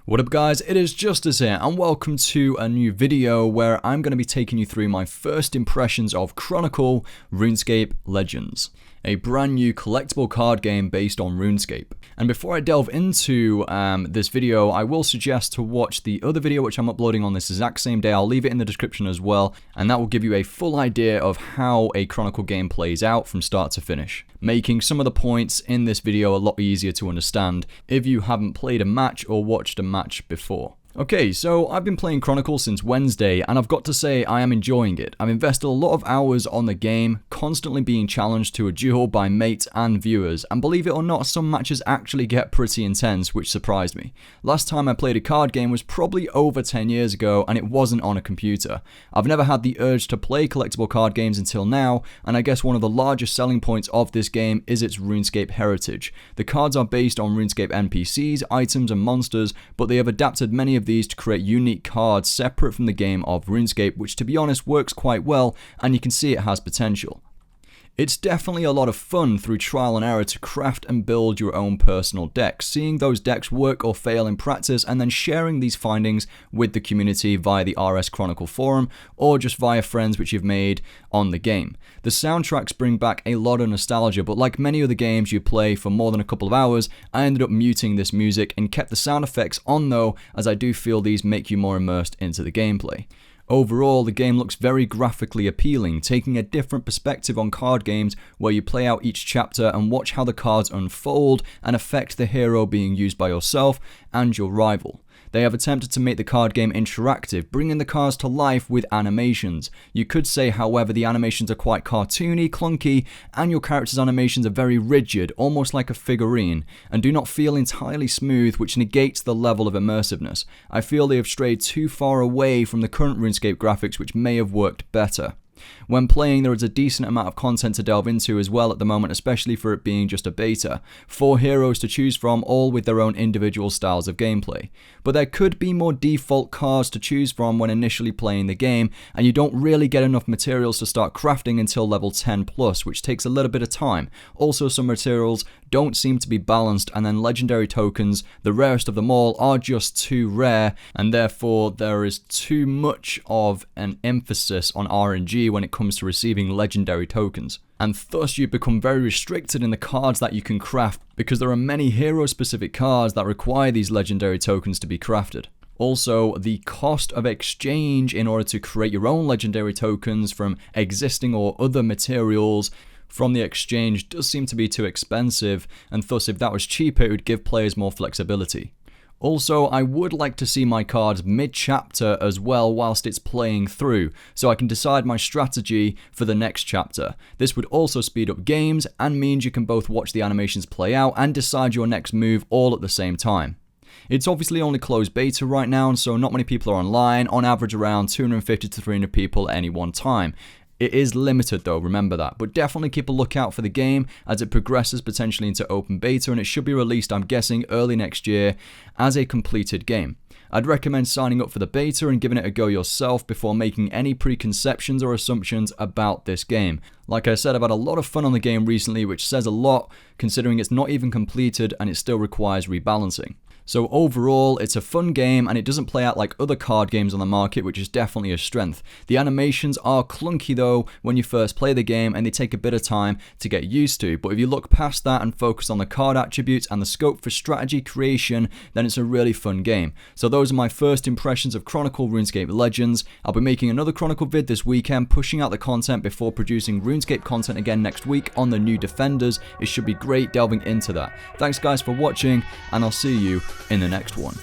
What up guys, it is Justice here and welcome to a new video where I'm going to be taking you through my first impressions of Chronicle RuneScape Legends, a brand new collectible card game based on RuneScape. And before I delve into this video, I will suggest to watch the other video which I'm uploading on this exact same day. I'll leave it in the description as well, and that will give you a full idea of how a Chronicle game plays out from start to finish, making some of the points in this video a lot easier to understand if you haven't played a match or watched a match before. Okay, so I've been playing Chronicle since Wednesday, and I've got to say I am enjoying it. I've invested a lot of hours on the game, constantly being challenged to a duel by mates and viewers, and believe it or not, some matches actually get pretty intense, which surprised me. Last time I played a card game was probably over 10 years ago, and it wasn't on a computer. I've never had the urge to play collectible card games until now, and I guess one of the largest selling points of this game is its RuneScape heritage. The cards are based on RuneScape NPCs, items, and monsters, but they have adapted many of these to create unique cards separate from the game of RuneScape, which to be honest works quite well, and you can see it has potential. It's definitely a lot of fun through trial and error to craft and build your own personal decks, seeing those decks work or fail in practice and then sharing these findings with the community via the RS Chronicle forum or just via friends which you've made on the game. The soundtracks bring back a lot of nostalgia, but like many other games you play for more than a couple of hours, I ended up muting this music and kept the sound effects on though, as I do feel these make you more immersed into the gameplay. Overall, the game looks very graphically appealing, taking a different perspective on card games where you play out each chapter and watch how the cards unfold and affect the hero being used by yourself and your rival. They have attempted to make the card game interactive, bringing the cards to life with animations. You could say, however, the animations are quite cartoony, clunky, and your character's animations are very rigid, almost like a figurine, and do not feel entirely smooth, which negates the level of immersiveness. I feel they have strayed too far away from the current RuneScape graphics, which may have worked better. When playing, there is a decent amount of content to delve into as well at the moment, especially for it being just a beta. 4 heroes to choose from, all with their own individual styles of gameplay. But there could be more default cards to choose from when initially playing the game, and you don't really get enough materials to start crafting until level 10 plus, which takes a little bit of time. Also, some materials don't seem to be balanced, and then legendary tokens, the rarest of them all, are just too rare, and therefore there is too much of an emphasis on RNG when it comes to receiving legendary tokens. And thus you become very restricted in the cards that you can craft, because there are many hero specific cards that require these legendary tokens to be crafted. Also, the cost of exchange in order to create your own legendary tokens from existing or other materials from the exchange does seem to be too expensive, and thus if that was cheaper it would give players more flexibility. Also, I would like to see my cards mid-chapter as well whilst it's playing through, so I can decide my strategy for the next chapter. This would also speed up games and means you can both watch the animations play out and decide your next move all at the same time. It's obviously only closed beta right now, and so not many people are online, on average around 250 to 300 people at any one time. It is limited though, remember that, but definitely keep a lookout for the game as it progresses potentially into open beta, and it should be released, I'm guessing, early next year as a completed game. I'd recommend signing up for the beta and giving it a go yourself before making any preconceptions or assumptions about this game. Like I said, I've had a lot of fun on the game recently, which says a lot considering it's not even completed and it still requires rebalancing. So overall, it's a fun game and it doesn't play out like other card games on the market, which is definitely a strength. The animations are clunky though when you first play the game, and they take a bit of time to get used to, but if you look past that and focus on the card attributes and the scope for strategy creation, then it's a really fun game. So those are my first impressions of Chronicle RuneScape Legends. I'll be making another Chronicle vid this weekend, pushing out the content before producing RuneScape content again next week on the new Defenders. It should be great delving into that. Thanks guys for watching, and I'll see you in the next one.